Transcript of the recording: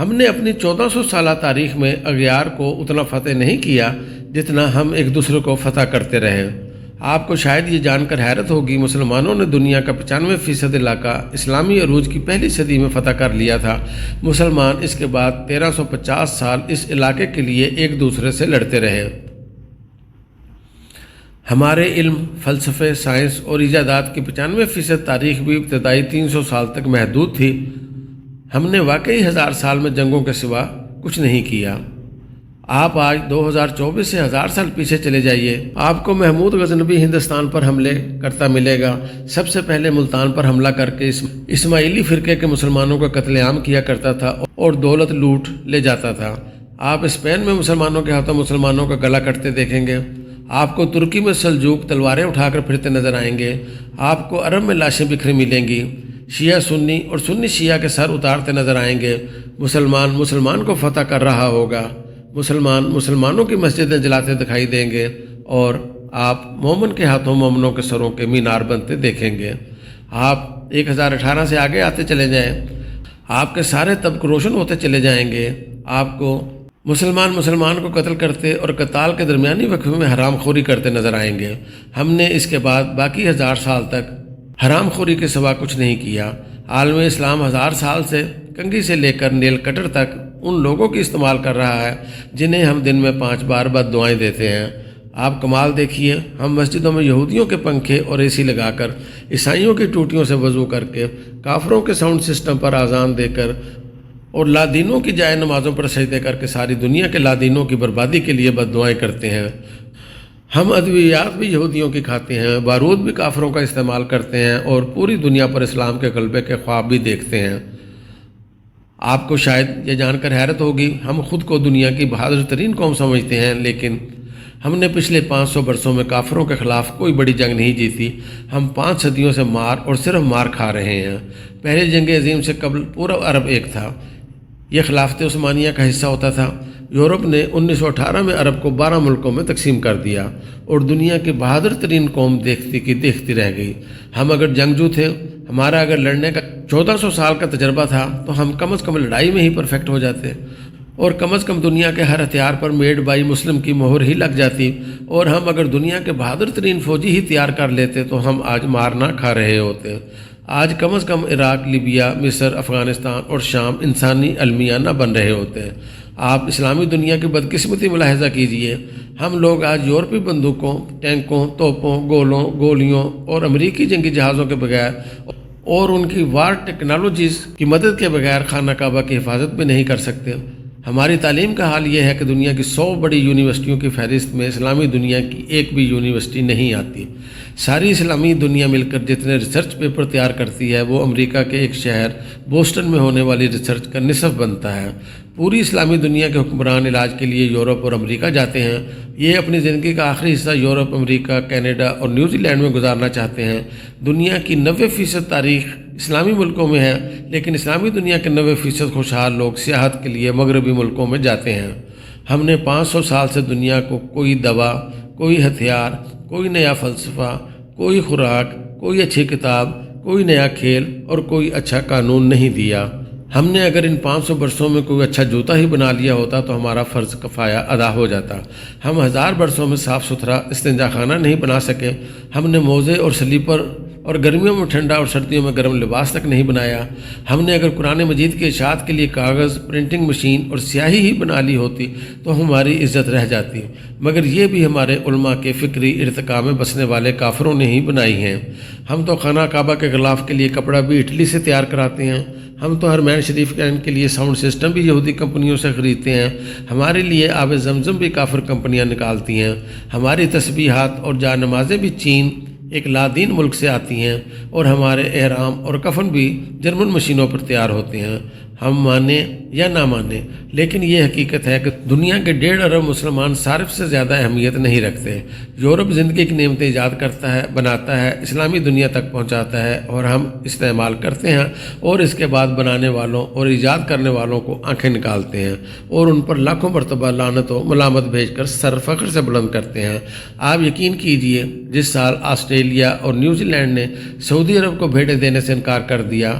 ہم نے اپنی 1400 سالہ تاریخ میں اغیار کو اتنا فتح نہیں کیا جتنا ہم ایک دوسرے کو فتح کرتے رہے۔ آپ کو شاید یہ جان کر حیرت ہوگی، مسلمانوں نے دنیا کا 95% علاقہ اسلامی عروج کی پہلی صدی میں فتح کر لیا تھا۔ مسلمان اس کے بعد 1350 سال اس علاقے کے لیے ایک دوسرے سے لڑتے رہے۔ ہمارے علم، فلسفے، سائنس اور ایجادات کی 95% تاریخ بھی ابتدائی 300 سال تک محدود تھی۔ ہم نے واقعی 1000 سال میں جنگوں کے سوا کچھ نہیں کیا۔ آپ آج 2024 سے 1000 سال پیچھے چلے جائیے، آپ کو محمود غزنوی ہندوستان پر حملے کرتا ملے گا۔ سب سے پہلے ملتان پر حملہ کر کے اسماعیلی فرقے کے مسلمانوں کا قتل عام کیا کرتا تھا اور دولت لوٹ لے جاتا تھا۔ آپ اسپین میں مسلمانوں کے ہاتھوں مسلمانوں کا گلا کٹتے دیکھیں گے۔ آپ کو ترکی میں سلجوق تلواریں اٹھا کر پھرتے نظر آئیں گے۔ آپ کو عرب میں لاشیں بکھری ملیں گی۔ شیعہ سنی اور سنی شیعہ کے سر اتارتے نظر آئیں گے۔ مسلمان کو فتح کر رہا ہوگا۔ مسلمانوں کی مسجدیں جلاتے دکھائی دیں گے اور آپ مومن کے ہاتھوں مومنوں کے سروں کے مینار بنتے دیکھیں گے۔ آپ 1018 سے آگے آتے چلے جائیں، آپ کے سارے طبق روشن ہوتے چلے جائیں گے۔ آپ کو مسلمان کو قتل کرتے اور قتال کے درمیانی وقفے میں حرام خوری کرتے نظر آئیں گے۔ ہم نے اس کے بعد باقی 1000 سال تک حرام خوری کے سوا کچھ نہیں کیا۔ عالم اسلام 1000 سال سے کنگھی سے لے کر نیل کٹر تک ان لوگوں کی استعمال کر رہا ہے جنہیں ہم دن میں 5 بار بد دعائیں دیتے ہیں۔ آپ کمال دیکھیے، ہم مسجدوں میں یہودیوں کے پنکھے اور اے سی لگا کر، عیسائیوں کی ٹوٹیوں سے وضو کر کے، کافروں کے ساؤنڈ سسٹم پر اذان دے کر اور لادینوں کی جائے نمازوں پر سجدے کر کے ساری دنیا کے لادینوں کی بربادی کے لیے بد دعائیں کرتے ہیں۔ ہم ادویات بھی یہودیوں کی کھاتے ہیں، بارود بھی کافروں کا استعمال کرتے ہیں اور پوری دنیا پر اسلام کے غلبے کے خواب بھی دیکھتے ہیں۔ آپ کو شاید یہ جان کر حیرت ہوگی، ہم خود کو دنیا کی بہادر ترین قوم سمجھتے ہیں، لیکن ہم نے پچھلے 500 برسوں میں کافروں کے خلاف کوئی بڑی جنگ نہیں جیتی۔ ہم 5 صدیوں سے مار اور صرف مار کھا رہے ہیں۔ پہلے جنگ عظیم سے قبل پورا عرب ایک تھا، یہ خلافت عثمانیہ کا حصہ ہوتا تھا۔ یورپ نے 1918 میں عرب کو 12 ملکوں میں تقسیم کر دیا اور دنیا کی بہادر ترین قوم دیکھتی کی دیکھتی رہ گئی۔ ہم اگر جنگجو تھے، ہمارا اگر لڑنے کا 1400 سال کا تجربہ تھا تو ہم کم از کم لڑائی میں ہی پرفیکٹ ہو جاتے اور کم از کم دنیا کے ہر ہتھیار پر میڈ بائی مسلم کی مہر ہی لگ جاتی، اور ہم اگر دنیا کے بہادر ترین فوجی ہی تیار کر لیتے تو ہم آج مار نہ کھا رہے ہوتے۔ آج کم از کم عراق، لیبیا، مصر، افغانستان اور شام انسانی المیہ نہ بن رہے ہوتے۔ آپ اسلامی دنیا کی بدقسمتی ملاحظہ کیجئے، ہم لوگ آج یورپی بندوقوں، ٹینکوں، توپوں، گولیوں اور امریکی جنگی جہازوں کے بغیر اور ان کی وار ٹیکنالوجیز کی مدد کے بغیر خانہ کعبہ کی حفاظت بھی نہیں کر سکتے۔ ہماری تعلیم کا حال یہ ہے کہ دنیا کی 100 بڑی یونیورسٹیوں کی فہرست میں اسلامی دنیا کی ایک بھی یونیورسٹی نہیں آتی۔ ساری اسلامی دنیا مل کر جتنے ریسرچ پیپر تیار کرتی ہے وہ امریکہ کے ایک شہر بوسٹن میں ہونے والی ریسرچ کا نصف بنتا ہے۔ پوری اسلامی دنیا کے حکمران علاج کے لیے یورپ اور امریکہ جاتے ہیں۔ یہ اپنی زندگی کا آخری حصہ یورپ، امریکہ، کینیڈا اور نیوزی لینڈ میں گزارنا چاہتے ہیں۔ دنیا کی 90% تاریخ اسلامی ملکوں میں ہے، لیکن اسلامی دنیا کے 90% خوشحال لوگ سیاحت کے لیے مغربی ملکوں میں جاتے ہیں۔ ہم نے 500 سال سے دنیا کو کوئی دوا، کوئی ہتھیار، کوئی نیا فلسفہ، کوئی خوراک، کوئی اچھی کتاب، کوئی نیا کھیل اور کوئی اچھا قانون نہیں دیا۔ ہم نے اگر ان 500 برسوں میں کوئی اچھا جوتا ہی بنا لیا ہوتا تو ہمارا فرض کفایہ ادا ہو جاتا۔ ہم 1000 برسوں میں صاف ستھرا استنجا خانہ نہیں بنا سکے۔ ہم نے موزے اور سلیپر اور گرمیوں میں ٹھنڈا اور سردیوں میں گرم لباس تک نہیں بنایا۔ ہم نے اگر قرآن مجید کی اشاعت کے لیے کاغذ، پرنٹنگ مشین اور سیاہی ہی بنا لی ہوتی تو ہماری عزت رہ جاتی، مگر یہ بھی ہمارے علماء کے فکری ارتقاء میں بسنے والے کافروں نے ہی بنائی ہیں۔ ہم تو خانہ کعبہ کے غلاف کے لیے کپڑا بھی اٹلی سے تیار کراتے ہیں۔ ہم تو حرمین شریف کے لیے ساؤنڈ سسٹم بھی یہودی کمپنیوں سے خریدتے ہیں۔ ہمارے لیے آب زمزم بھی کافر کمپنیاں نکالتی ہیں۔ ہماری تسبیحات اور جا نمازیں بھی چین، ایک لادین ملک سے آتی ہیں، اور ہمارے احرام اور کفن بھی جرمن مشینوں پر تیار ہوتے ہیں۔ ہم مانیں یا نہ مانیں، لیکن یہ حقیقت ہے کہ دنیا کے 1.5 ارب مسلمان صارف سے زیادہ اہمیت نہیں رکھتے۔ یورپ زندگی کی نعمتیں ایجاد کرتا ہے، بناتا ہے، اسلامی دنیا تک پہنچاتا ہے اور ہم استعمال کرتے ہیں، اور اس کے بعد بنانے والوں اور ایجاد کرنے والوں کو آنکھیں نکالتے ہیں اور ان پر لاکھوں مرتبہ لعنت و ملامت بھیج کر سر فخر سے بلند کرتے ہیں۔ آپ یقین کیجئے، جس سال آسٹریلیا اور نیوزی لینڈ نے سعودی عرب کو بھیڑیں دینے سے انکار کر دیا،